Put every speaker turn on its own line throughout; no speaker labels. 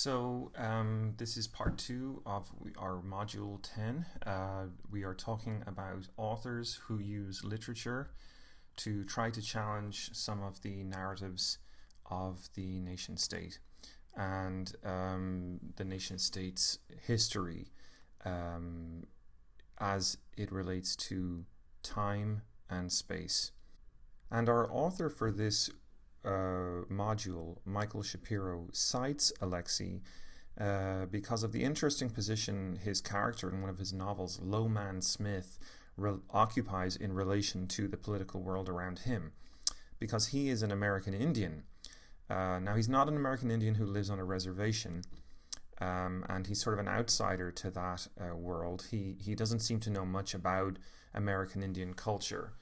This is part two of our module 10. We are talking about authors who use literature to try to challenge some of the narratives of the nation state and the nation state's history as it relates to time and space. And our author for this module, Michael Shapiro, cites Alexei because of the interesting position his character in one of his novels, Low Man Smith, occupies in relation to the political world around him, because he is an American Indian. Now, he's not an American Indian who lives on a reservation, and he's sort of an outsider to that world. He doesn't seem to know much about American Indian culture.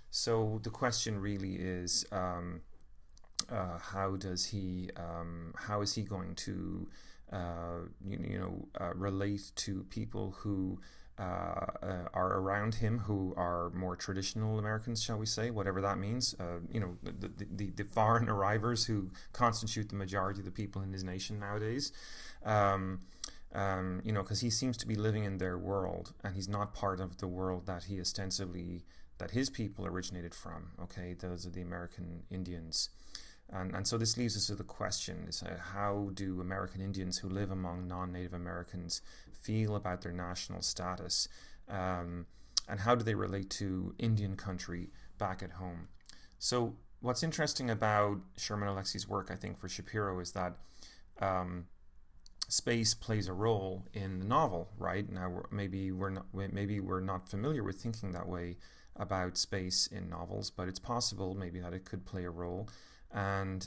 So the question really is, how is he going to, relate to people who are around him, who are more traditional Americans, shall we say, whatever that means. The foreign arrivals who constitute the majority of the people in his nation nowadays. Because he seems to be living in their world, and he's not part of the world that his people originated from. Okay, those are the American Indians. And so this leaves us with the question, is how do American Indians who live among non-Native Americans feel about their national status? And how do they relate to Indian country back at home? So what's interesting about Sherman Alexie's work, I think, for Shapiro is that space plays a role in the novel, right? Now, maybe we're not familiar with thinking that way about space in novels, but it's possible maybe that it could play a role. And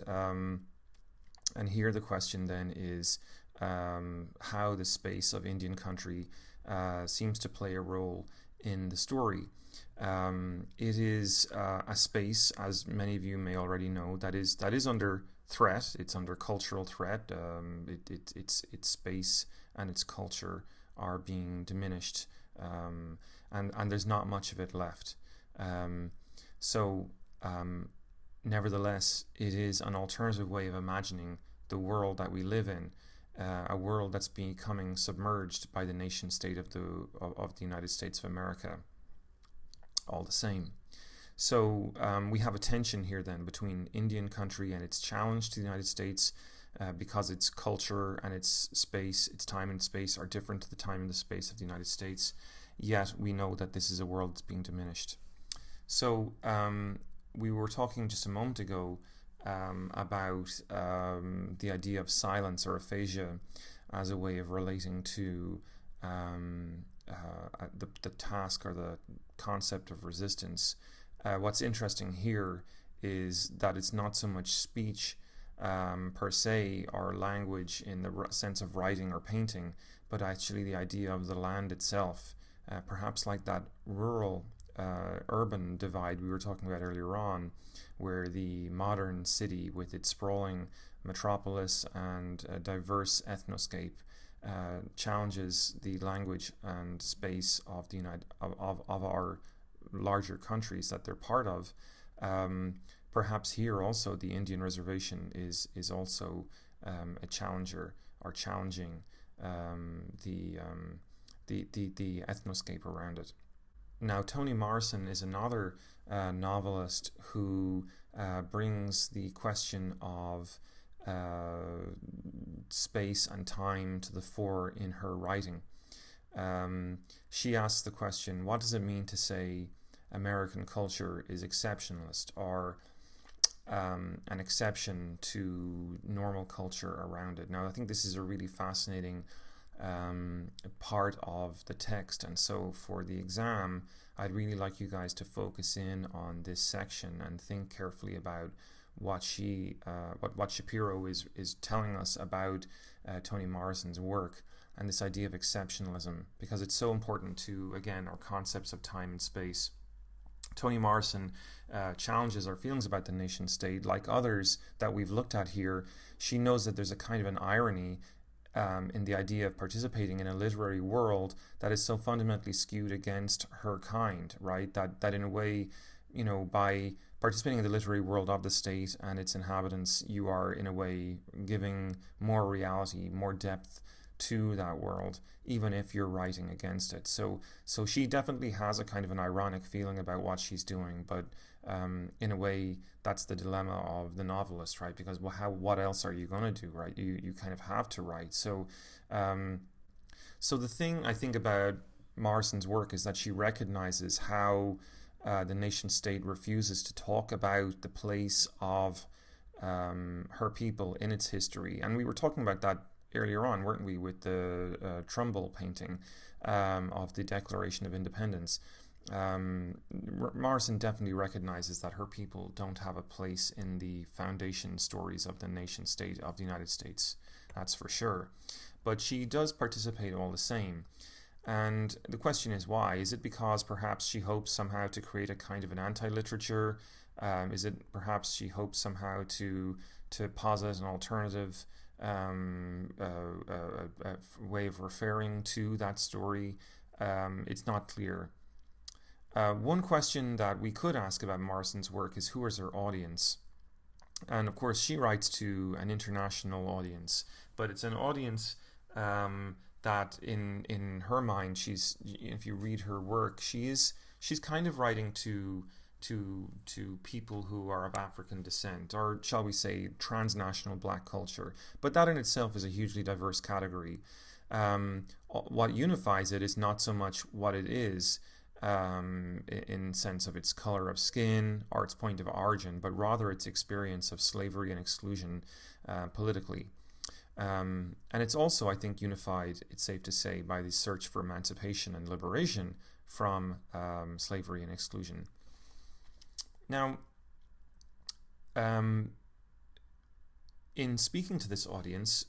here the question then is how the space of Indian country seems to play a role in the story. It is a space, as many of you may already know, that is under threat. It's under cultural threat. Its space and its culture are being diminished, and there's not much of it left. Nevertheless, it is an alternative way of imagining the world that we live in, a world that's becoming submerged by the nation state of the United States of America. All the same. So we have a tension here then between Indian country and its challenge to the United States because its culture and its space, its time and space are different to the time and the space of the United States. Yet we know that this is a world that's being diminished. So we were talking just a moment ago about the idea of silence or aphasia as a way of relating to the task or the concept of resistance. What's interesting here is that it's not so much speech per se or language in the sense of writing or painting, but actually the idea of the land itself, perhaps like that rural urban divide we were talking about earlier on, where the modern city with its sprawling metropolis and diverse ethnoscape challenges the language and space of of our larger countries that they're part of. Perhaps here also the Indian reservation is also a challenger or challenging the ethnoscape around it. Now, Toni Morrison is another novelist who brings the question of space and time to the fore in her writing. She asks the question, what does it mean to say American culture is exceptionalist or an exception to normal culture around it? Now, I think this is a really fascinating part of the text, and so for the exam I'd really like you guys to focus in on this section and think carefully about what Shapiro is telling us about Toni Morrison's work and this idea of exceptionalism, because it's so important to, again, our concepts of time and space. Toni Morrison challenges our feelings about the nation state. Like others that we've looked at here, she knows that there's a kind of an irony in the idea of participating in a literary world that is so fundamentally skewed against her kind, right? That in a way by participating in the literary world of the state and its inhabitants, you are in a way giving more reality, more depth to that world, even if you're writing against it. So she definitely has a kind of an ironic feeling about what she's doing, but in a way, that's the dilemma of the novelist, right? Because what else are you going to do, right? You kind of have to write. So the thing I think about Morrison's work is that she recognizes how the nation state refuses to talk about the place of her people in its history. And we were talking about that earlier on, weren't we, with the Trumbull painting of the Declaration of Independence. Morrison definitely recognizes that her people don't have a place in the foundation stories of the nation state of the United States. That's for sure. But she does participate all the same. And the question is why? Is it because perhaps she hopes somehow to create a kind of an anti-literature? Is it perhaps she hopes somehow to posit an alternative way of referring to that story? It's not clear. One question that we could ask about Morrison's work is, who is her audience? And of course, she writes to an international audience, but it's an audience that in her mind, if you read her work, she's kind of writing to people who are of African descent, or shall we say transnational black culture. But that in itself is a hugely diverse category. What unifies it is not so much what it is, in sense of its color of skin or its point of origin, but rather its experience of slavery and exclusion politically. And it's also, I think, unified, it's safe to say, by the search for emancipation and liberation from slavery and exclusion. Now, in speaking to this audience,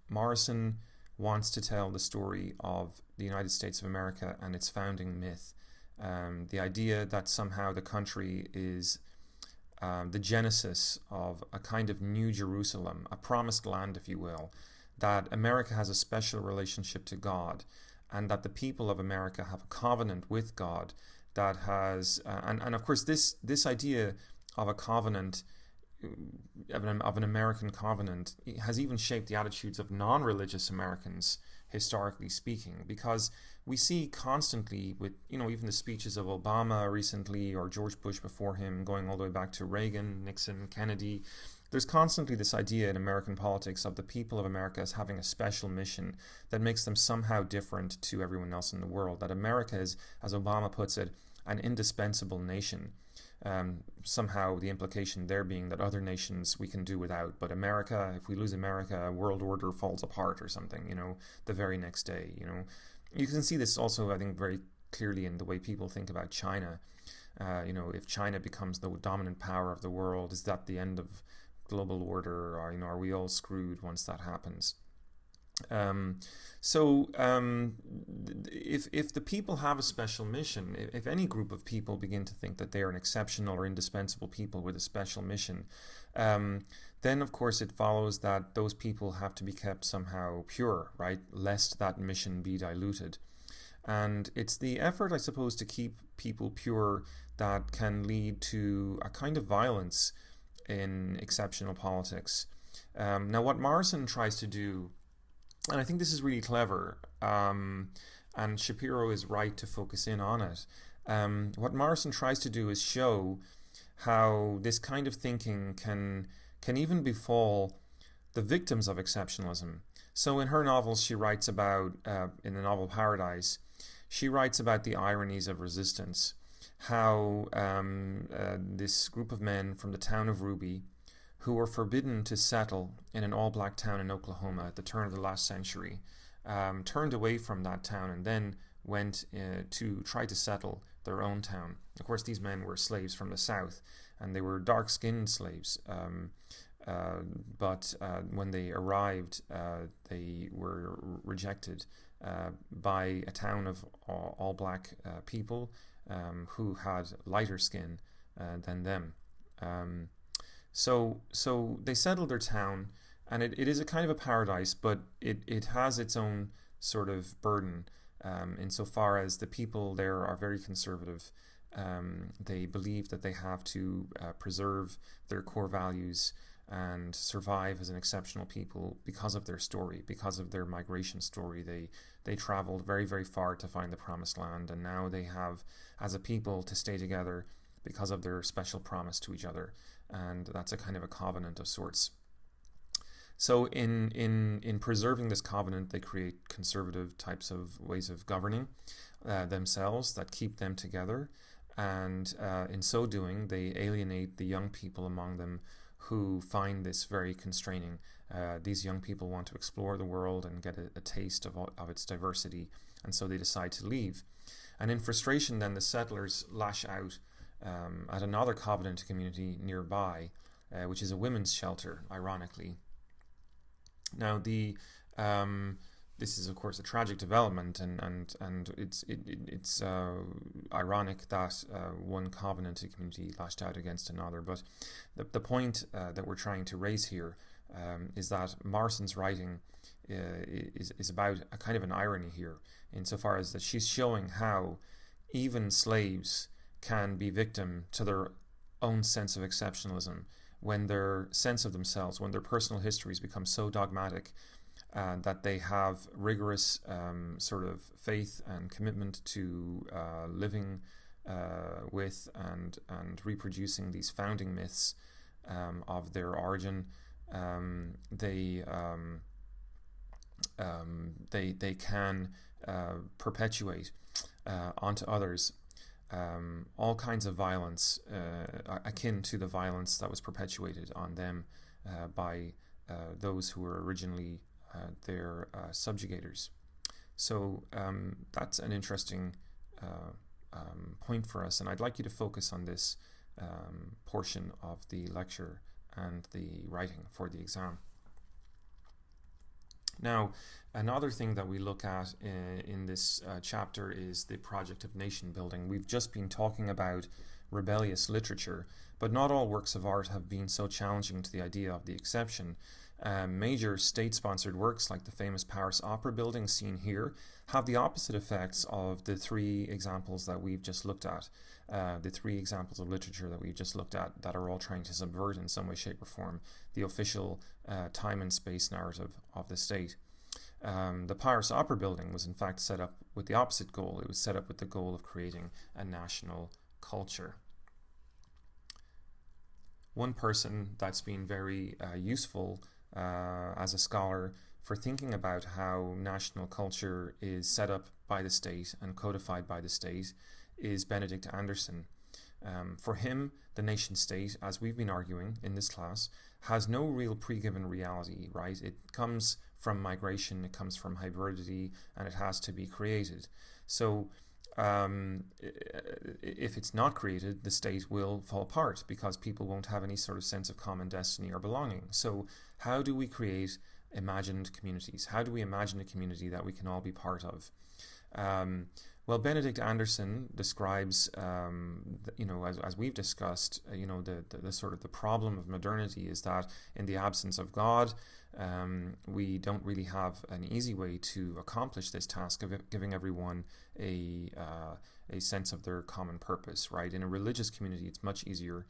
Morrison wants to tell the story of the United States of America and its founding myth. The idea that somehow the country is the genesis of a kind of New Jerusalem, a promised land, if you will, that America has a special relationship to God, and that the people of America have a covenant with God that has, and of course this idea of a covenant, of an American covenant, has even shaped the attitudes of non-religious Americans, historically speaking, because we see constantly with, even the speeches of Obama recently, or George Bush before him, going all the way back to Reagan, Nixon, Kennedy, there's constantly this idea in American politics of the people of America as having a special mission that makes them somehow different to everyone else in the world, that America is, as Obama puts it, an indispensable nation. Somehow the implication there being that other nations we can do without, but America, if we lose America, world order falls apart or something, the very next day. You can see this also, I think, very clearly in the way people think about China. If China becomes the dominant power of the world, is that the end of global order, or are we all screwed once that happens? If the people have a special mission, if any group of people begin to think that they are an exceptional or indispensable people with a special mission, then of course it follows that those people have to be kept somehow pure, right? Lest that mission be diluted. And it's the effort, I suppose, to keep people pure that can lead to a kind of violence in exceptional politics. Now, what Morrison tries to do, and I think this is really clever, and Shapiro is right to focus in on it. What Morrison tries to do is show how this kind of thinking can even befall the victims of exceptionalism. So in her novels, she writes about, in the novel Paradise, she writes about the ironies of resistance, how this group of men from the town of Ruby, who were forbidden to settle in an all-black town in Oklahoma at the turn of the last century, turned away from that town and then went to try to settle their own town. Of course, these men were slaves from the South, and they were dark-skinned slaves. But when they arrived, they were rejected by a town of all-black people who had lighter skin than them. So they settled their town, and it is a kind of a paradise, but it has its own sort of burden insofar as the people there are very conservative. They believe that they have to preserve their core values and survive as an exceptional people because of their story, because of their migration story. They traveled very, very far to find the promised land, and now they have, as a people, to stay together because of their special promise to each other. And that's a kind of a covenant of sorts. So in preserving this covenant, they create conservative types of ways of governing themselves that keep them together. And in so doing, they alienate the young people among them who find this very constraining. These young people want to explore the world and get a taste of its diversity, and so they decide to leave. And in frustration, then, the settlers lash out at another covenant community nearby, which is a women's shelter, ironically. Now, this is, of course, a tragic development, and it's ironic that one covenanted community lashed out against another. But the point that we're trying to raise here is that Morrison's writing is about a kind of an irony here, insofar as that she's showing how even slaves can be victim to their own sense of exceptionalism when their sense of themselves, when their personal histories become so dogmatic that they have rigorous sort of faith and commitment to living with and reproducing these founding myths of their origin. They can perpetuate onto others all kinds of violence akin to the violence that was perpetuated on them by those who were originally their subjugators. So that's an interesting point for us, and I'd like you to focus on this portion of the lecture and the writing for the exam. Now, another thing that we look at in this chapter is the project of nation building. We've just been talking about rebellious literature, but not all works of art have been so challenging to the idea of the exception. Major state-sponsored works like the famous Paris Opera building seen here have the opposite effects of the three examples that we've just looked at, the three examples of literature that we've just looked at that are all trying to subvert in some way, shape or form the official time and space narrative of the state. The Paris Opera building was in fact set up with the opposite goal. It was set up with the goal of creating a national culture. One person that's been very useful as a scholar for thinking about how national culture is set up by the state and codified by the state is Benedict Anderson. For him, the nation state, as we've been arguing in this class, has no real pre-given reality, right? It comes from migration, it comes from hybridity, and it has to be created. So if it's not created, the state will fall apart because people won't have any sort of sense of common destiny or belonging. So how do we create imagined communities? How do we imagine a community that we can all be part of? Well, Benedict Anderson describes, as we've discussed, the sort of the problem of modernity is that in the absence of God, we don't really have an easy way to accomplish this task of giving everyone a sense of their common purpose, right? In a religious community, it's much easier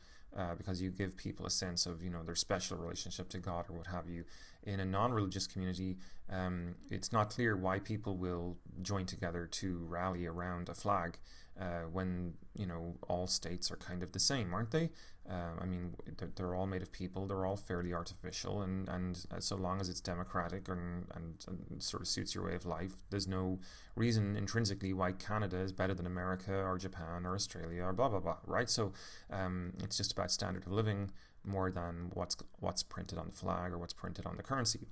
because you give people a sense of, their special relationship to God or what have you. In a non-religious community, it's not clear why people will join together to rally around a flag when, all states are kind of the same, aren't they? They're all made of people, they're all fairly artificial, and so long as it's democratic and sort of suits your way of life, there's no reason intrinsically why Canada is better than America or Japan or Australia or blah, blah, blah, right? So it's just about standard of living more than what's printed on the flag or what's printed on the currency.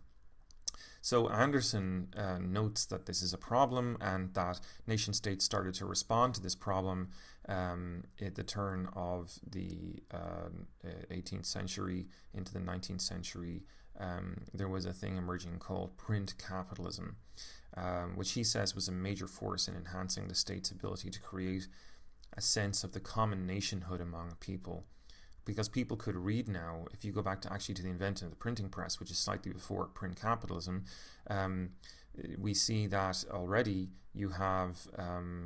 So Anderson notes that this is a problem and that nation states started to respond to this problem at the turn of the 18th century into the 19th century. There was a thing emerging called print capitalism, which he says was a major force in enhancing the state's ability to create a sense of the common nationhood among people. Because people could read now, if you go back to the invention of the printing press, which is slightly before print capitalism, we see that already you have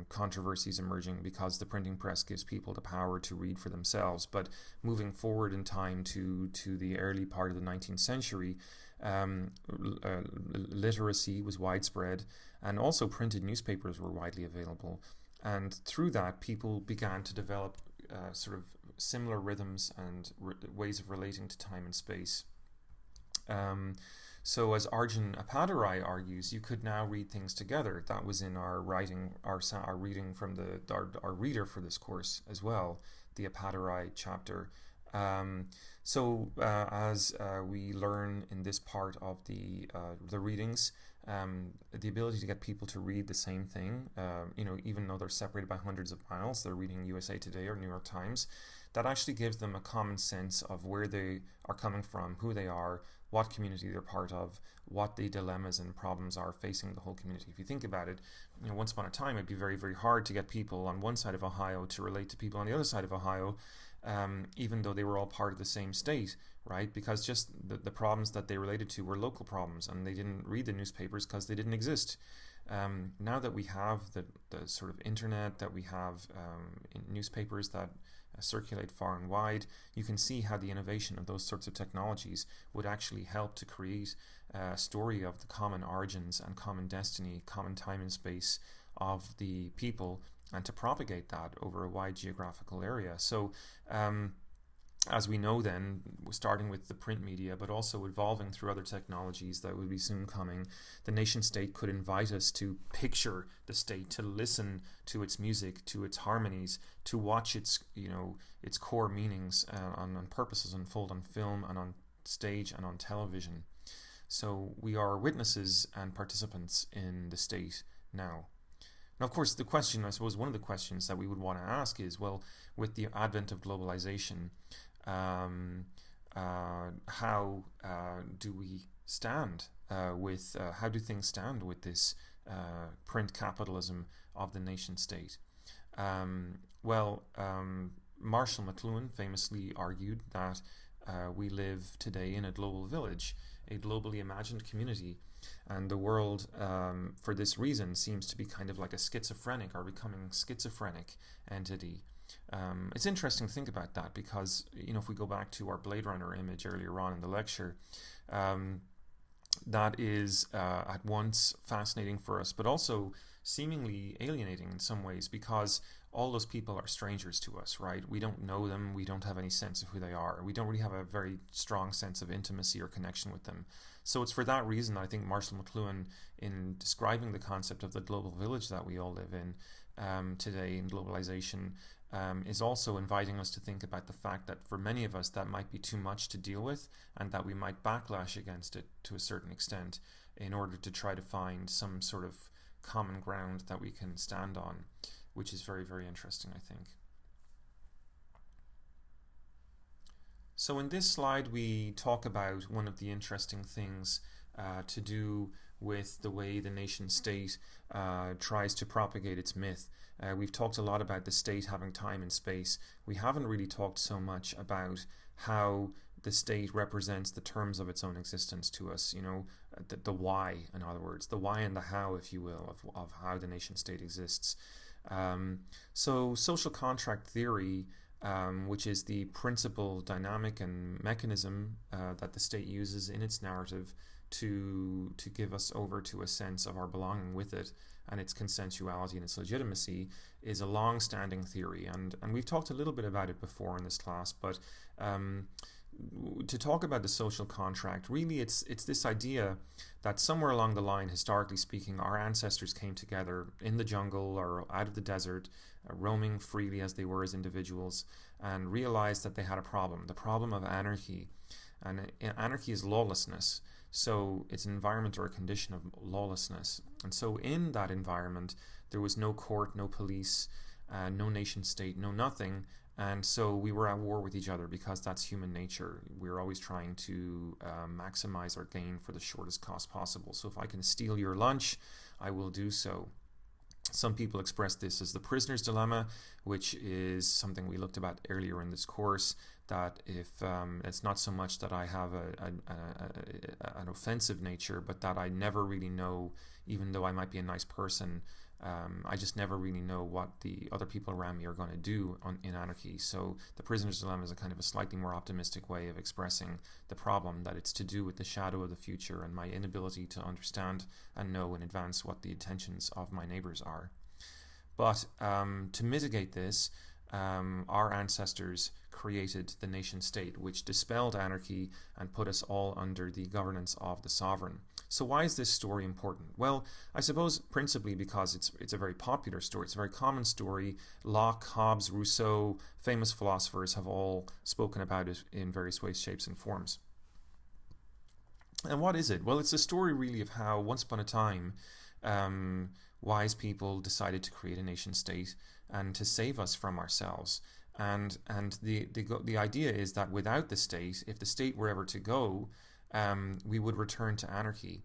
controversies emerging because the printing press gives people the power to read for themselves. But moving forward in time to the early part of the 19th century, literacy was widespread, and also printed newspapers were widely available. And through that, people began to develop sort of similar rhythms and ways of relating to time and space. So as Arjun Appadurai argues, you could now read things together. That was in our writing, our reading from our reader for this course as well, the Appadurai chapter. As we learn in this part of the readings, the ability to get people to read the same thing, even though they're separated by hundreds of miles, they're reading USA Today or New York Times, that actually gives them a common sense of where they are coming from, who they are, what community they're part of, what the dilemmas and problems are facing the whole community. If you think about it, once upon a time it'd be very, very hard to get people on one side of Ohio to relate to people on the other side of Ohio, even though they were all part of the same state, right? Because just the problems that they related to were local problems, and they didn't read the newspapers because they didn't exist. Now that we have the sort of internet, that we have newspapers that circulate far and wide, you can see how the innovation of those sorts of technologies would actually help to create a story of the common origins and common destiny, common time and space of the people, and to propagate that over a wide geographical area. So as we know then, starting with the print media, but also evolving through other technologies that will be soon coming, the nation state could invite us to picture the state, to listen to its music, to its harmonies, to watch its core meanings on purposes unfold on film and on stage and on television. So we are witnesses and participants in the state now. Now, of course, the question, I suppose one of the questions that we would want to ask is, well, with the advent of globalization, how do we stand how do things stand with this print capitalism of the nation state? Marshall McLuhan famously argued that we live today in a global village, a globally imagined community, and the world, for this reason, seems to be kind of like a schizophrenic or becoming schizophrenic entity. It's interesting to think about that because, if we go back to our Blade Runner image earlier on in the lecture, that is at once fascinating for us, but also seemingly alienating in some ways, because all those people are strangers to us, right? We don't know them. We don't have any sense of who they are. We don't really have a very strong sense of intimacy or connection with them. So it's for that reason I think Marshall McLuhan, in describing the concept of the global village that we all live in today in globalization, is also inviting us to think about the fact that for many of us that might be too much to deal with, and that we might backlash against it to a certain extent in order to try to find some sort of common ground that we can stand on, which is very, very interesting, I think. So in this slide we talk about one of the interesting things to do with the way the nation state tries to propagate its myth. We've talked a lot about the state having time and space. We haven't really talked so much about how the state represents the terms of its own existence to us, the why, in other words, the why and the how, if you will, of how the nation state exists. So social contract theory, which is the principal dynamic and mechanism that the state uses in its narrative to give us over to a sense of our belonging with it and its consensuality and its legitimacy, is a long-standing theory, and we've talked a little bit about it before in this class, but to talk about the social contract, really it's this idea that somewhere along the line, historically speaking, our ancestors came together in the jungle or out of the desert, roaming freely as they were as individuals, and realized that they had a problem, the problem of anarchy. And anarchy is lawlessness. So it's an environment or a condition of lawlessness. And so in that environment, there was no court, no police, no nation state, no nothing. And so we were at war with each other because that's human nature. We're always trying to maximize our gain for the shortest cost possible. So if I can steal your lunch, I will do so. Some people express this as the prisoner's dilemma, which is something we looked about earlier in this course, that if it's not so much that I have an offensive nature, but that I never really know, even though I might be a nice person, I just never really know what the other people around me are going to do in anarchy. So the prisoner's dilemma is a kind of a slightly more optimistic way of expressing the problem, that it's to do with the shadow of the future and my inability to understand and know in advance what the intentions of my neighbors are. But to mitigate this, our ancestors created the nation state, which dispelled anarchy and put us all under the governance of the sovereign. So why is this story important? Well, I suppose principally because it's a very popular story. It's a very common story. Locke, Hobbes, Rousseau, famous philosophers have all spoken about it in various ways, shapes, and forms. And what is it? Well, it's a story really of how once upon a time wise people decided to create a nation state and to save us from ourselves. And the idea is that without the state, if the state were ever to go, we would return to anarchy.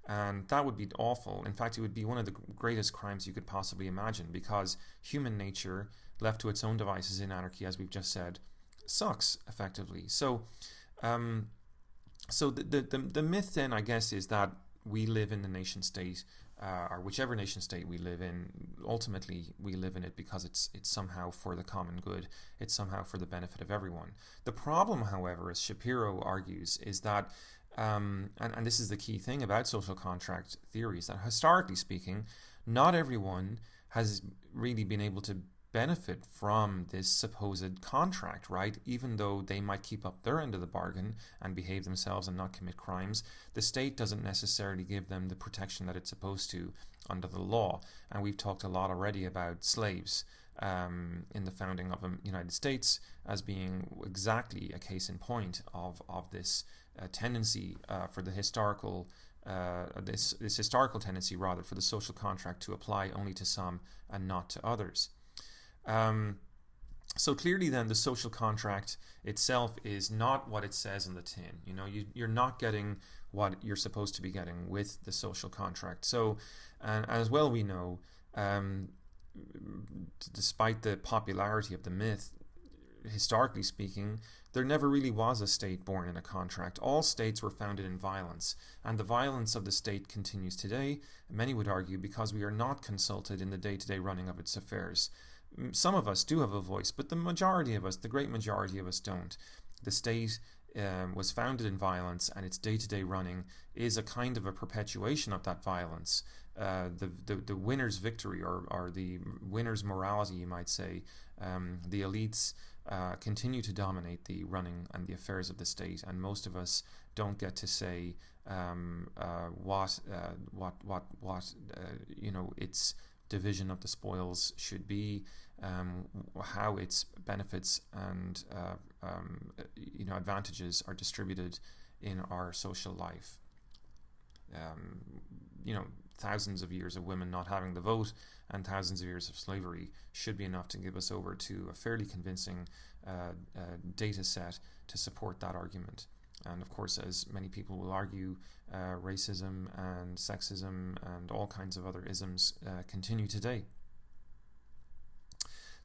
And that would be awful. In fact, it would be one of the greatest crimes you could possibly imagine, because human nature, left to its own devices in anarchy, as we've just said, sucks, effectively. So the myth then, I guess, is that we live in the nation state, or whichever nation state we live in, ultimately we live in it because it's somehow for the common good, it's somehow for the benefit of everyone. The problem, however, as Shapiro argues, is that, and this is the key thing about social contract theories, that historically speaking, not everyone has really been able to benefit from this supposed contract, right? Even though they might keep up their end of the bargain and behave themselves and not commit crimes, the state doesn't necessarily give them the protection that it's supposed to under the law. And we've talked a lot already about slaves in the founding of the United States as being exactly a case in point of this tendency for the historical this historical tendency, rather, for the social contract to apply only to some and not to others. So clearly then the social contract itself is not what it says in the tin. You're not getting what you're supposed to be getting with the social contract. So, and as well we know, despite the popularity of the myth, historically speaking, there never really was a state born in a contract. All states were founded in violence, and the violence of the state continues today, many would argue, because we are not consulted in the day-to-day running of its affairs. Some of us do have a voice, but the majority of us, the great majority of us, don't. The state was founded in violence, and its day-to-day running is a kind of a perpetuation of that violence. The winner's victory, or the winner's morality, you might say, the elites continue to dominate the running and the affairs of the state, and most of us don't get to say what its division of the spoils should be, how its benefits and advantages are distributed in our social life. Thousands of years of women not having the vote and thousands of years of slavery should be enough to give us over to a fairly convincing data set to support that argument. And of course, as many people will argue, racism and sexism and all kinds of other isms continue today.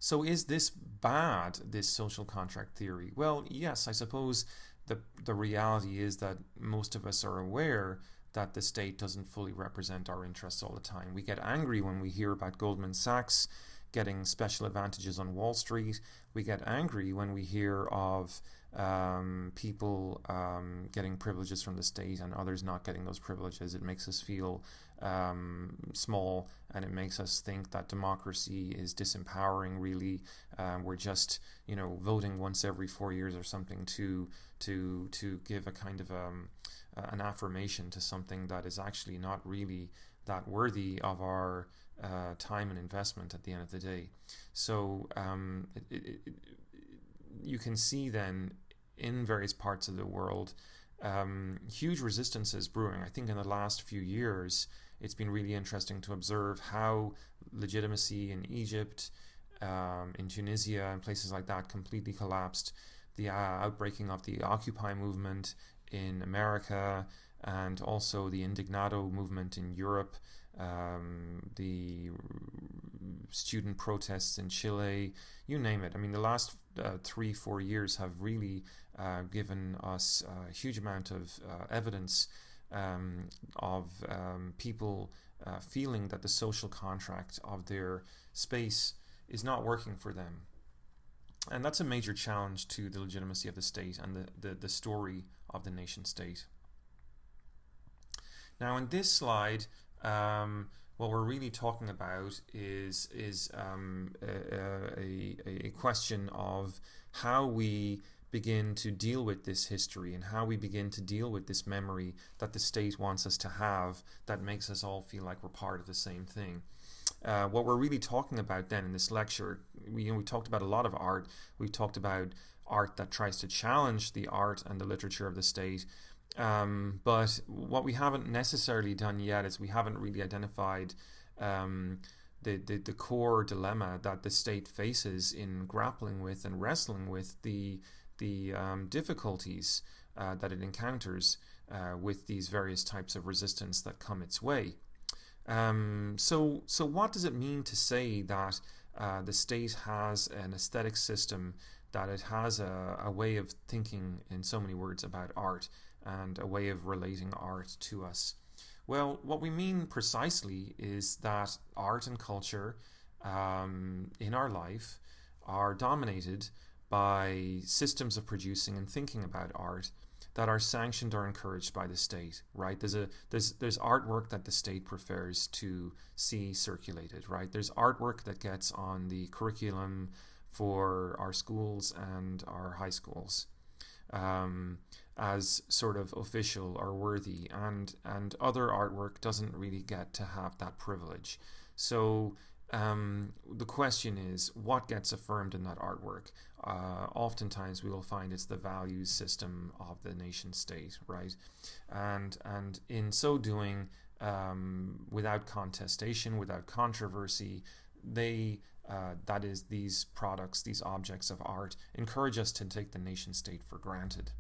So is this bad, this social contract theory? Well, yes, I suppose the reality is that most of us are aware that the state doesn't fully represent our interests all the time. We get angry when we hear about Goldman Sachs getting special advantages on Wall Street. We get angry when we hear of people getting privileges from the state and others not getting those privileges. It makes us feel small, and it makes us think that democracy is disempowering, really. We're just, voting once every 4 years or something to give a kind of an affirmation to something that is actually not really that worthy of our time and investment at the end of the day. So you can see then in various parts of the world huge resistances brewing. I think in the last few years it's been really interesting to observe how legitimacy in Egypt, in Tunisia and places like that completely collapsed. The outbreaking of the Occupy movement in America, and also the Indignado movement in Europe, the student protests in Chile, you name it. I mean, the last 3-4 years have really given us a huge amount of evidence of people feeling that the social contract of their space is not working for them. And that's a major challenge to the legitimacy of the state and the story of the nation state. Now, in this slide, what we're really talking about is a question of how we begin to deal with this history and how we begin to deal with this memory that the state wants us to have that makes us all feel like we're part of the same thing. What we're really talking about then in this lecture, we talked about a lot of art. We talked about art that tries to challenge the art and the literature of the state. But what we haven't necessarily done yet is we haven't really identified the core dilemma that the state faces in grappling with and wrestling with the difficulties that it encounters with these various types of resistance that come its way. So what does it mean to say that the state has an aesthetic system, that it has a way of thinking, in so many words, about art and a way of relating art to us? Well, what we mean precisely is that art and culture in our life are dominated by systems of producing and thinking about art that are sanctioned or encouraged by the state, right? There's artwork that the state prefers to see circulated, right? There's artwork that gets on the curriculum for our schools and our high schools as sort of official or worthy, and other artwork doesn't really get to have that privilege. So the question is, what gets affirmed in that artwork? Oftentimes we will find it's the values system of the nation state, right? And in so doing, without contestation, without controversy, that is, these products, these objects of art, encourage us to take the nation state for granted,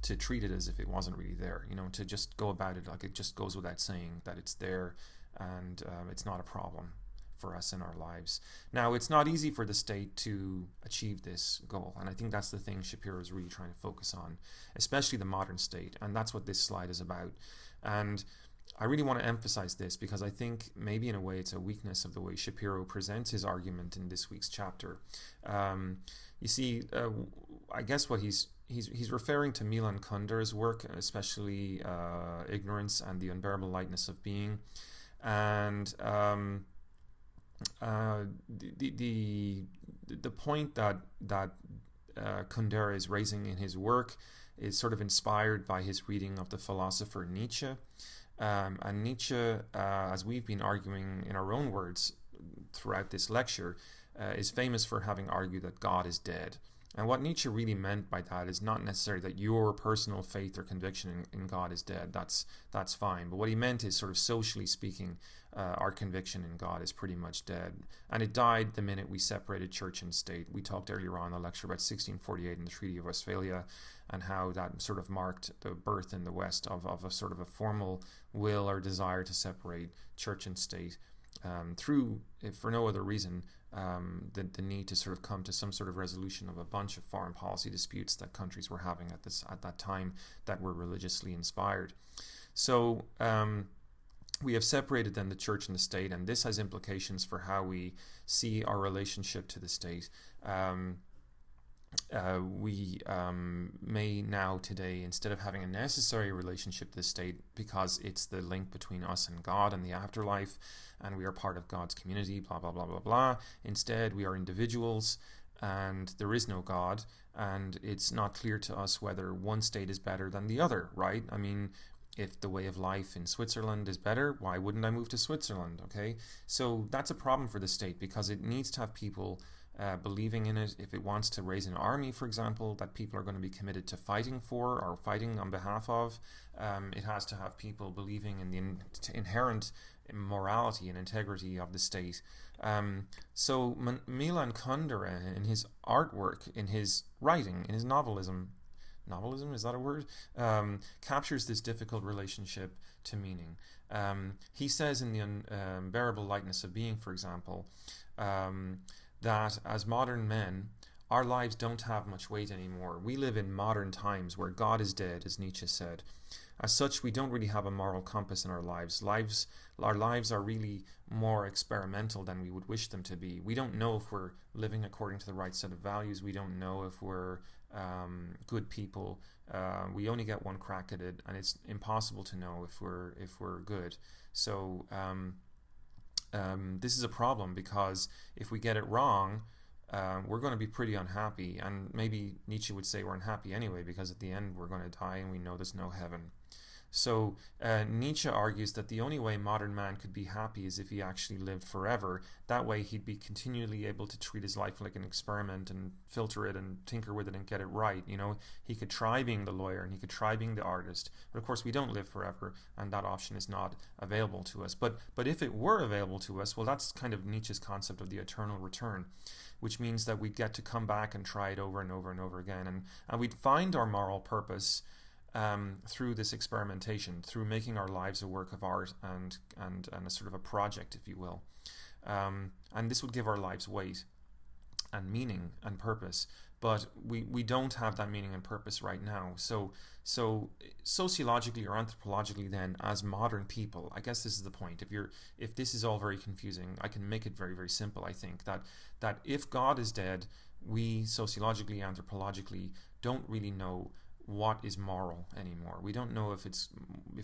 to treat it as if it wasn't really there, to just go about it like it just goes without saying that it's there and it's not a problem for us in our lives. Now, it's not easy for the state to achieve this goal, and I think that's the thing Shapiro is really trying to focus on, especially the modern state, and that's what this slide is about. And I really want to emphasize this because I think maybe in a way it's a weakness of the way Shapiro presents his argument in this week's chapter. You see, I guess what he's referring to Milan Kunder's work, especially Ignorance and the Unbearable Lightness of Being, and the point that Kunder is raising in his work is sort of inspired by his reading of the philosopher Nietzsche. And Nietzsche, as we've been arguing in our own words throughout this lecture, is famous for having argued that God is dead. And what Nietzsche really meant by that is not necessarily that your personal faith or conviction in God is dead. That's fine. But what he meant is, sort of socially speaking, our conviction in God is pretty much dead. And it died the minute we separated church and state. We talked earlier on in the lecture about 1648 and the Treaty of Westphalia, and how that sort of marked the birth in the West of a sort of a formal will or desire to separate church and state through, if for no other reason, the need to sort of come to some sort of resolution of a bunch of foreign policy disputes that countries were having at that time that were religiously inspired. So we have separated then the church and the state, and this has implications for how we see our relationship to the state. We may now today, instead of having a necessary relationship to the state because it's the link between us and God and the afterlife, and we are part of God's community, blah, blah, blah, blah, blah. Instead, we are individuals and there is no God, and it's not clear to us whether one state is better than the other, right? I mean, if the way of life in Switzerland is better, why wouldn't I move to Switzerland, okay? So that's a problem for the state because it needs to have people believing in it. If it wants to raise an army, for example, that people are going to be committed to fighting for or fighting on behalf of, it has to have people believing in the inherent morality and integrity of the state. So Milan Kundera, in his artwork, in his writing, in his novelism, novelism, is that a word? Captures this difficult relationship to meaning. He says in The Unbearable Lightness of Being, for example, that as modern men, our lives don't have much weight anymore. We live in modern times where God is dead, as Nietzsche said. As such, we don't really have a moral compass in our lives. Our lives are really more experimental than we would wish them to be. We don't know if we're living according to the right set of values. We don't know if we're good people. We only get one crack at it, and it's impossible to know if we're good. So this is a problem, because if we get it wrong, we're going to be pretty unhappy, and maybe Nietzsche would say we're unhappy anyway, because at the end we're going to die and we know there's no heaven. So Nietzsche argues that the only way modern man could be happy is if he actually lived forever. That way he'd be continually able to treat his life like an experiment and filter it and tinker with it and get it right. You know, he could try being the lawyer and he could try being the artist, but of course we don't live forever, and that option is not available to us. But if it were available to us, well, that's kind of Nietzsche's concept of the eternal return, which means that we'd get to come back and try it over and over and over again, and we'd find our moral purpose through this experimentation, through making our lives a work of art and a sort of a project, if you will. And this would give our lives weight and meaning and purpose, but we don't have that meaning and purpose right now. So sociologically or anthropologically then, as modern people, I guess this is the point. If this is all very confusing, I can make it very, very simple. I think that if God is dead, we sociologically, anthropologically don't really know what is moral anymore. We don't know if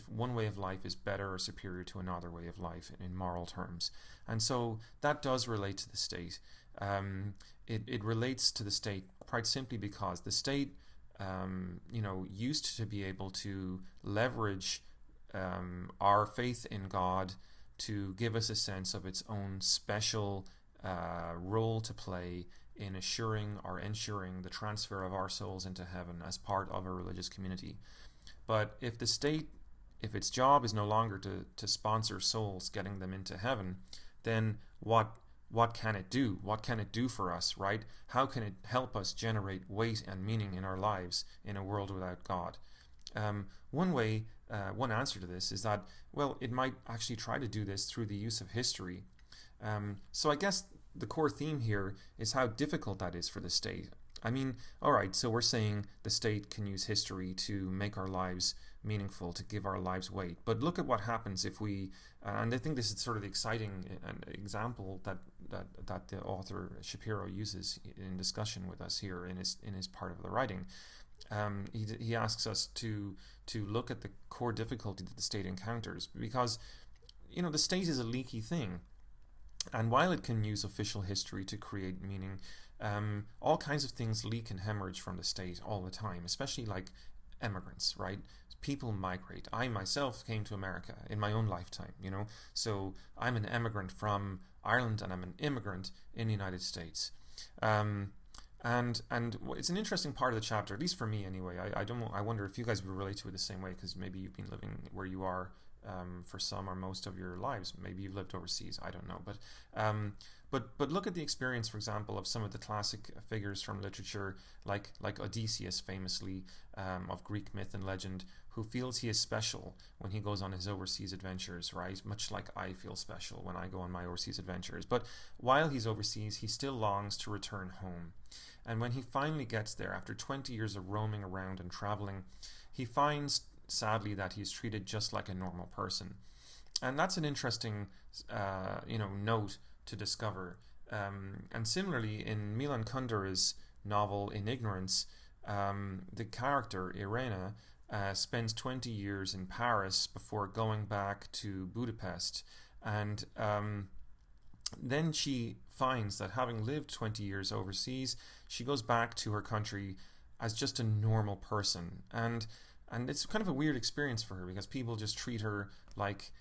one way of life is better or superior to another way of life in moral terms. And so that does relate to the state. It relates to the state quite simply because the state used to be able to leverage our faith in God to give us a sense of its own special role to play in assuring or ensuring the transfer of our souls into heaven as part of a religious community. But if the state, if its job is no longer to sponsor souls, getting them into heaven, then what can it do? What can it do for us, right? How can it help us generate weight and meaning in our lives in a world without God? One answer to this is that, well, it might actually try to do this through the use of history. So I guess the core theme here is how difficult that is for the state. I mean, all right, so we're saying the state can use history to make our lives meaningful, to give our lives weight. But look at what happens if we, and I think this is sort of the exciting example that the author Shapiro uses in discussion with us here in his part of the writing. He asks us to look at the core difficulty that the state encounters, because, the state is a leaky thing. And while it can use official history to create meaning, all kinds of things leak and hemorrhage from the state all the time, especially like immigrants, right? People migrate. I myself came to America in my own lifetime, so I'm an immigrant from Ireland and I'm an immigrant in the United States. And it's an interesting part of the chapter, at least for me anyway. I wonder if you guys would relate to it the same way, because maybe you've been living where you are for some or most of your lives. Maybe you've lived overseas, I don't know. But look at the experience, for example, of some of the classic figures from literature, like Odysseus, famously, of Greek myth and legend, who feels he is special when he goes on his overseas adventures, right? Much like I feel special when I go on my overseas adventures. But while he's overseas, he still longs to return home. And when he finally gets there, after 20 years of roaming around and traveling, he finds, sadly, that he's treated just like a normal person. And that's an interesting note to discover. And similarly, in Milan Kundera's novel In Ignorance, the character Irena spends 20 years in Paris before going back to Budapest, and then she finds that, having lived 20 years overseas, she goes back to her country as just a normal person, and it's kind of a weird experience for her, because people just treat her like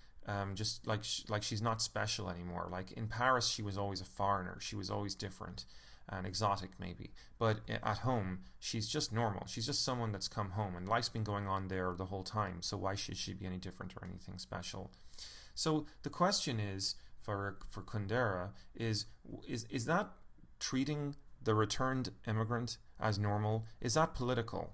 she's not special anymore. Like in Paris, she was always a foreigner. She was always different and exotic, maybe. But at home, she's just normal. She's just someone that's come home, and life's been going on there the whole time. So why should she be any different or anything special? So the question is, for Kundera, is that treating the returned immigrant as normal, is that political?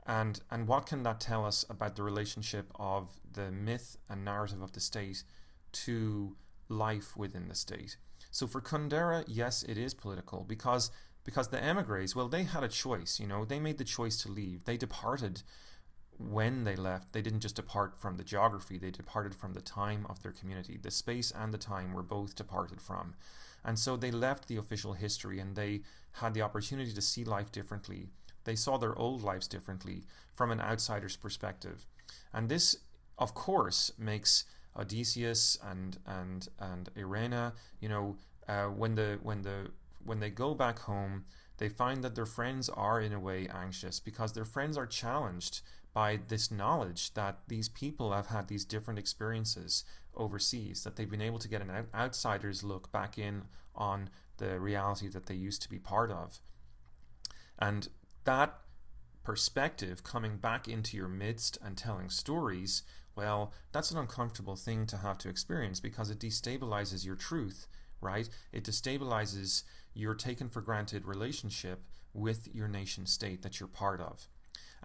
And what can that tell us about the relationship of the myth and narrative of the state to life within the state? So for Kundera, yes, it is political because the emigres, well, they had a choice. They made the choice to leave. They departed when they left. They didn't just depart from the geography, they departed from the time of their community. The space and the time were both departed from. And so they left the official history and they had the opportunity to see life differently. They saw their old lives differently from an outsider's perspective. And this, of course, makes Odysseus and Irena, when they go back home, they find that their friends are in a way anxious because their friends are challenged by this knowledge that these people have had these different experiences overseas, that they've been able to get an outsider's look back in on the reality that they used to be part of. And that perspective coming back into your midst and telling stories, well, that's an uncomfortable thing to have to experience because it destabilizes your truth, right? It destabilizes your taken for granted relationship with your nation state that you're part of.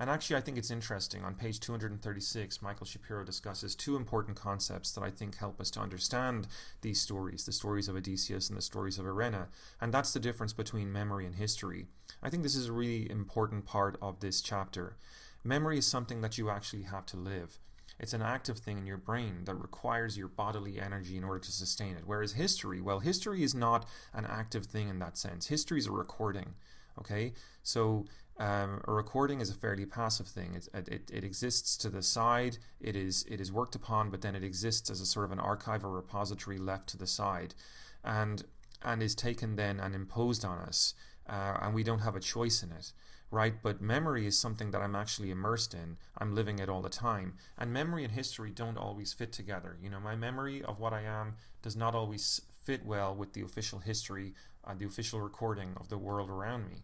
And actually, I think it's interesting. On page 236, Michael Shapiro discusses two important concepts that I think help us to understand these stories, the stories of Odysseus and the stories of Irena. And that's the difference between memory and history. I think this is a really important part of this chapter. Memory is something that you actually have to live. It's an active thing in your brain that requires your bodily energy in order to sustain it. Whereas history, well, history is not an active thing in that sense. History is a recording. Okay, so a recording is a fairly passive thing. It exists to the side. It is worked upon, but then it exists as a sort of an archive or repository left to the side, and is taken then and imposed on us, and we don't have a choice in it, right? But memory is something that I'm actually immersed in. I'm living it all the time, and memory and history don't always fit together. My memory of what I am does not always fit well with the official history, the official recording of the world around me.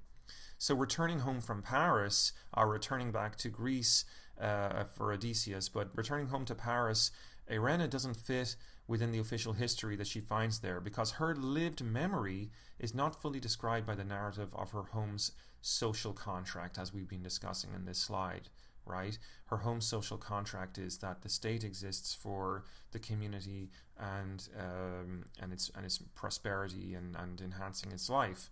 So returning home from Paris, or returning back to Greece for Odysseus, but returning home to Paris, Irena doesn't fit within the official history that she finds there because her lived memory is not fully described by the narrative of her home's social contract, as we've been discussing in this slide, right? Her home's social contract is that the state exists for the community and its prosperity and enhancing its life.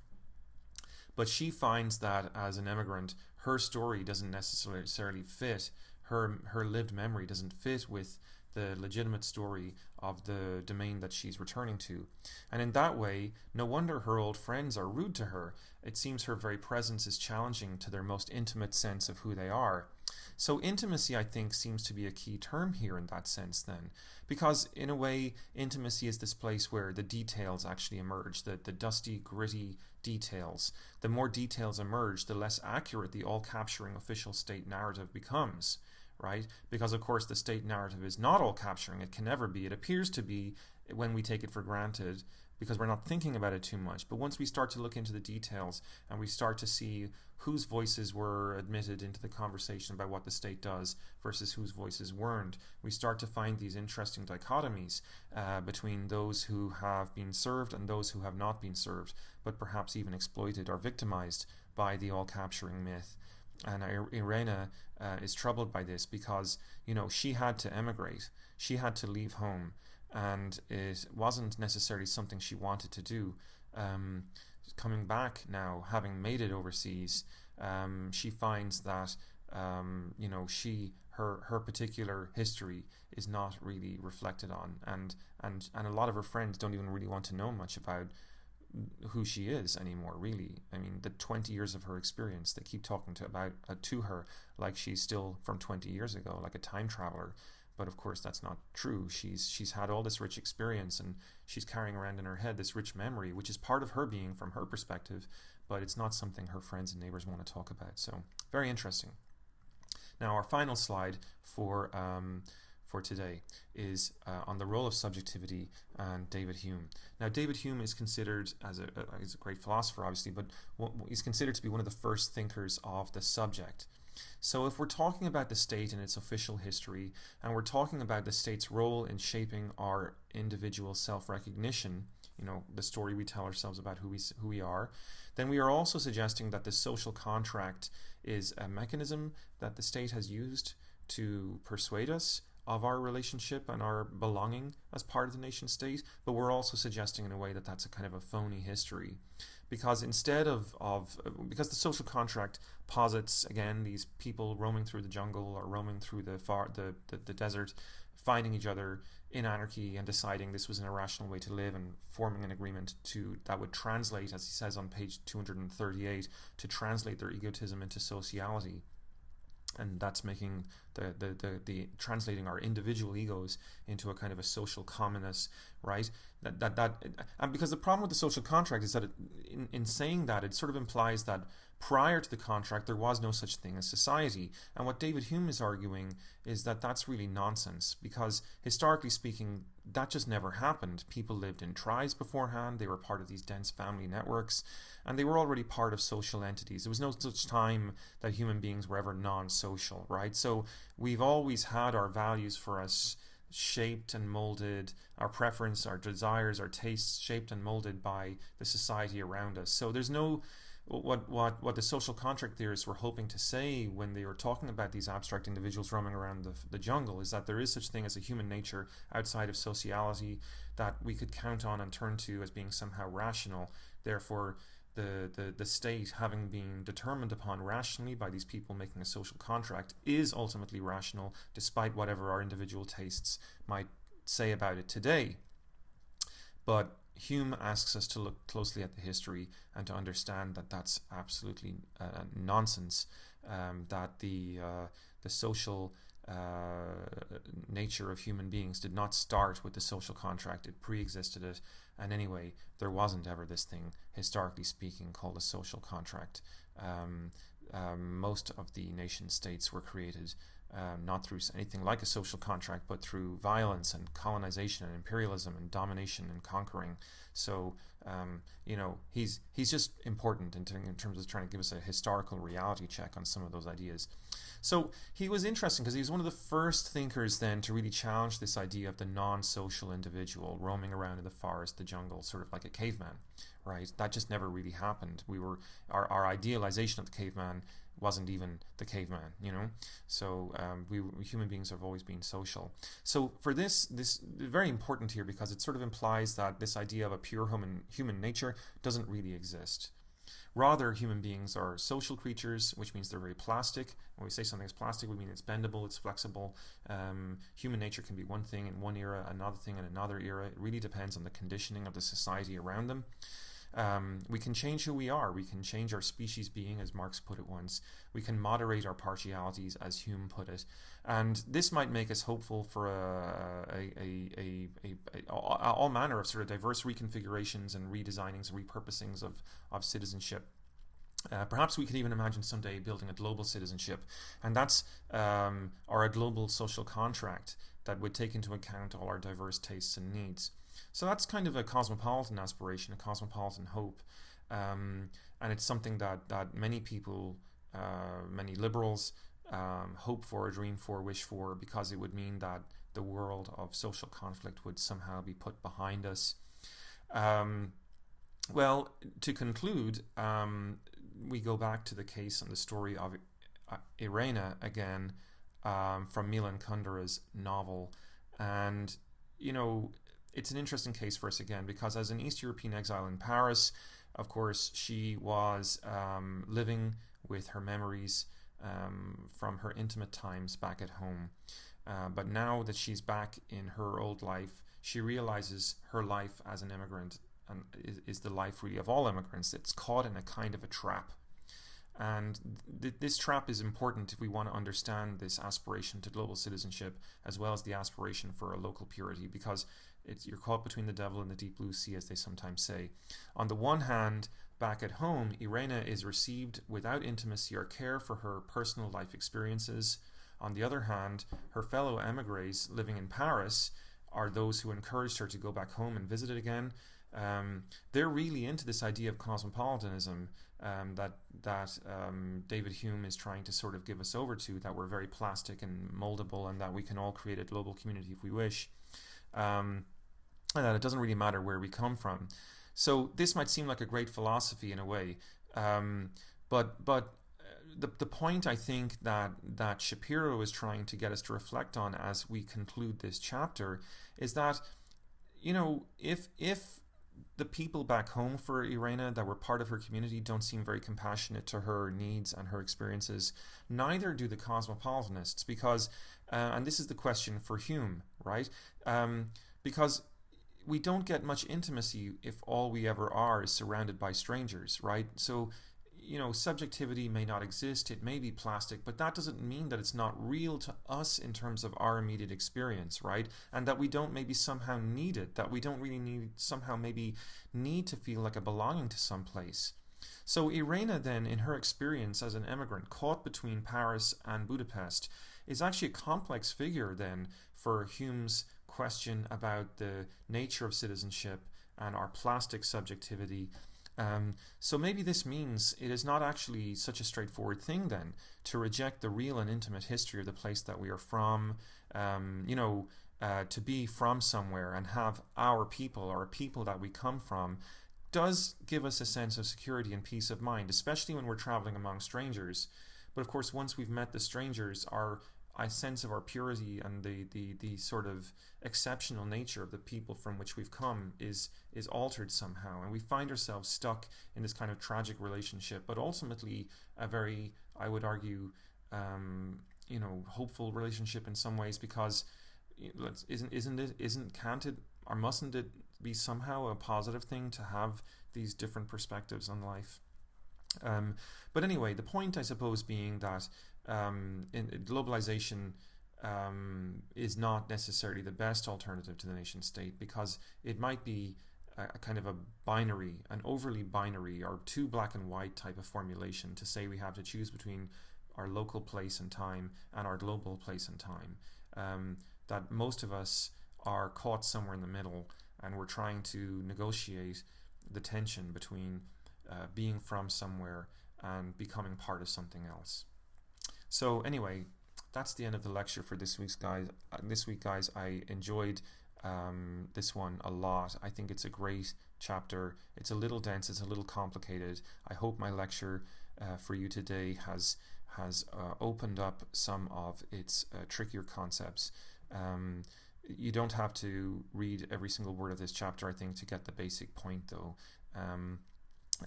But she finds that as an immigrant, her story doesn't necessarily fit, her lived memory doesn't fit with the legitimate story of the domain that she's returning to. And in that way, no wonder her old friends are rude to her. It seems her very presence is challenging to their most intimate sense of who they are. So intimacy, I think, seems to be a key term here in that sense then. Because in a way, intimacy is this place where the details actually emerge, the dusty, gritty details. The more details emerge, the less accurate the all-capturing official state narrative becomes, right? Because, of course, the state narrative is not all-capturing. It can never be. It appears to be when we take it for granted because we're not thinking about it too much. But once we start to look into the details and we start to see whose voices were admitted into the conversation about what the state does versus whose voices weren't, we start to find these interesting dichotomies between those who have been served and those who have not been served, but perhaps even exploited or victimized by the all-capturing myth. And Irena is troubled by this because, she had to emigrate. She had to leave home. And it wasn't necessarily something she wanted to do. Coming back now, having made it overseas, she finds that her particular history is not really reflected on, and a lot of her friends don't even really want to know much about who she is anymore, really. I mean, the 20 years of her experience, they keep talking to her like she's still from 20 years ago, like a time traveler. But of course, that's not true. She's had all this rich experience, and she's carrying around in her head this rich memory, which is part of her being from her perspective, but it's not something her friends and neighbors want to talk about. So, very interesting. Now, our final slide for today is on the role of subjectivity and David Hume. Now, David Hume is considered he's a great philosopher, obviously, but he's considered to be one of the first thinkers of the subject. So if we're talking about the state and its official history, and we're talking about the state's role in shaping our individual self-recognition the story we tell ourselves about who we are, then we are also suggesting that the social contract is a mechanism that the state has used to persuade us of our relationship and our belonging as part of the nation state, but we're also suggesting in a way that that's a kind of a phony history. Because instead because the social contract posits, again, these people roaming through the jungle or roaming through the desert, finding each other in anarchy and deciding this was an irrational way to live and forming an agreement that would translate, as he says on page 238, to translate their egotism into sociality. And that's making the translating our individual egos into a kind of a social commonness, right? And because the problem with the social contract is that in saying that, it sort of implies that prior to the contract there was no such thing as society. And what David Hume is arguing is that that's really nonsense, because historically speaking, that just never happened. People lived in tribes beforehand, they were part of these dense family networks, and they were already part of social entities. There was no such time that human beings were ever non-social, right? So we've always had our values for us shaped and molded, our preference, our desires, our tastes shaped and molded by the society around us. So there's no... What the social contract theorists were hoping to say when they were talking about these abstract individuals roaming around the jungle is that there is such thing as a human nature outside of sociality that we could count on and turn to as being somehow rational. Therefore, the state, having been determined upon rationally by these people making a social contract, is ultimately rational, despite whatever our individual tastes might say about it today. But Hume asks us to look closely at the history and to understand that that's absolutely nonsense. That the social nature of human beings did not start with the social contract; it pre-existed it. And anyway, there wasn't ever this thing, historically speaking, called a social contract. Most of the nation states were created not through anything like a social contract, but through violence and colonization and imperialism and domination and conquering. So, he's just important in terms of trying to give us a historical reality check on some of those ideas. So he was interesting because he was one of the first thinkers then to really challenge this idea of the non-social individual roaming around in the forest, the jungle, sort of like a caveman, right? That just never really happened. Our idealization of the caveman wasn't even the caveman, So we human beings have always been social. So for this is very important here because it sort of implies that this idea of a pure human nature doesn't really exist. Rather, human beings are social creatures, which means they're very plastic. When we say something is plastic, we mean it's bendable, it's flexible. Human nature can be one thing in one era, another thing in another era. It really depends on the conditioning of the society around them. We can change who we are. We can change our species being, as Marx put it once. We can moderate our partialities, as Hume put it. And this might make us hopeful for all manner of sort of diverse reconfigurations and redesignings and repurposings of citizenship. Perhaps we could even imagine someday building a global citizenship, and that's or a global social contract that would take into account all our diverse tastes and needs. So that's kind of a cosmopolitan aspiration, a cosmopolitan hope, and it's something that many people, many liberals, hope for, dream for, wish for, because it would mean that the world of social conflict would somehow be put behind us. Well, to conclude, we go back to the case and the story of Irena again, from Milan Kundera's novel, and it's an interesting case for us again because as an East European exile in Paris, of course, she was living with her memories from her intimate times back at home. But now that she's back in her old life, she realizes her life as an immigrant is the life really of all immigrants. It's caught in a kind of a trap. And this trap is important if we want to understand this aspiration to global citizenship as well as the aspiration for a local purity, because you're caught between the devil and the deep blue sea, as they sometimes say. On the one hand, back at home, Irena is received without intimacy or care for her personal life experiences. On the other hand, her fellow emigres living in Paris are those who encouraged her to go back home and visit it again. They're really into this idea of cosmopolitanism that David Hume is trying to sort of give us over to, that we're very plastic and moldable and that we can all create a global community if we wish. that it doesn't really matter where we come from. So this might seem like a great philosophy in a way, um, but the point I think that Shapiro is trying to get us to reflect on as we conclude this chapter is that, if the people back home for Irena that were part of her community don't seem very compassionate to her needs and her experiences, neither do the cosmopolitanists, because, and this is the question for Hume, right? Because we don't get much intimacy if all we ever are is surrounded by strangers, right? So, subjectivity may not exist, it may be plastic, but that doesn't mean that it's not real to us in terms of our immediate experience, right? And that we don't maybe somehow need it, that we don't really need to feel like a belonging to some place. So Irena then, in her experience as an immigrant caught between Paris and Budapest, is actually a complex figure then for Hume's question about the nature of citizenship and our plastic subjectivity. So maybe this means it is not actually such a straightforward thing then to reject the real and intimate history of the place that we are from, to be from somewhere and have our people or a people that we come from does give us a sense of security and peace of mind, especially when we're traveling among strangers. But of course, once we've met the strangers, our sense of our purity and the sort of exceptional nature of the people from which we've come is altered somehow, and we find ourselves stuck in this kind of tragic relationship, but ultimately a very, I would argue, hopeful relationship in some ways, because can't it or mustn't it be somehow a positive thing to have these different perspectives on life? But anyway, the point, I suppose, being that globalization is not necessarily the best alternative to the nation state, because it might be a kind of a binary, an overly binary or too black and white type of formulation to say we have to choose between our local place and time and our global place and time. That most of us are caught somewhere in the middle, and we're trying to negotiate the tension between being from somewhere and becoming part of something else. So anyway, that's the end of the lecture for this week, guys. I enjoyed this one a lot. I think it's a great chapter. It's a little dense. It's a little complicated. I hope my lecture for you today has opened up some of its trickier concepts. You don't have to read every single word of this chapter, I think, to get the basic point, though.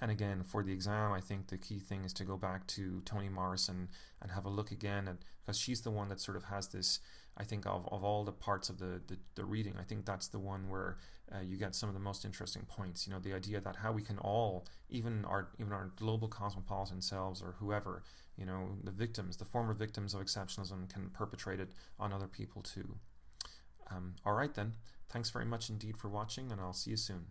And again, for the exam, I think the key thing is to go back to Toni Morrison and have a look again, because she's the one that sort of has this, I think, of all the parts of the reading, I think that's the one where you get some of the most interesting points. The idea that how we can all, even our global cosmopolitan selves or whoever, the former victims of exceptionalism can perpetrate it on other people too. All right then, thanks very much indeed for watching, and I'll see you soon.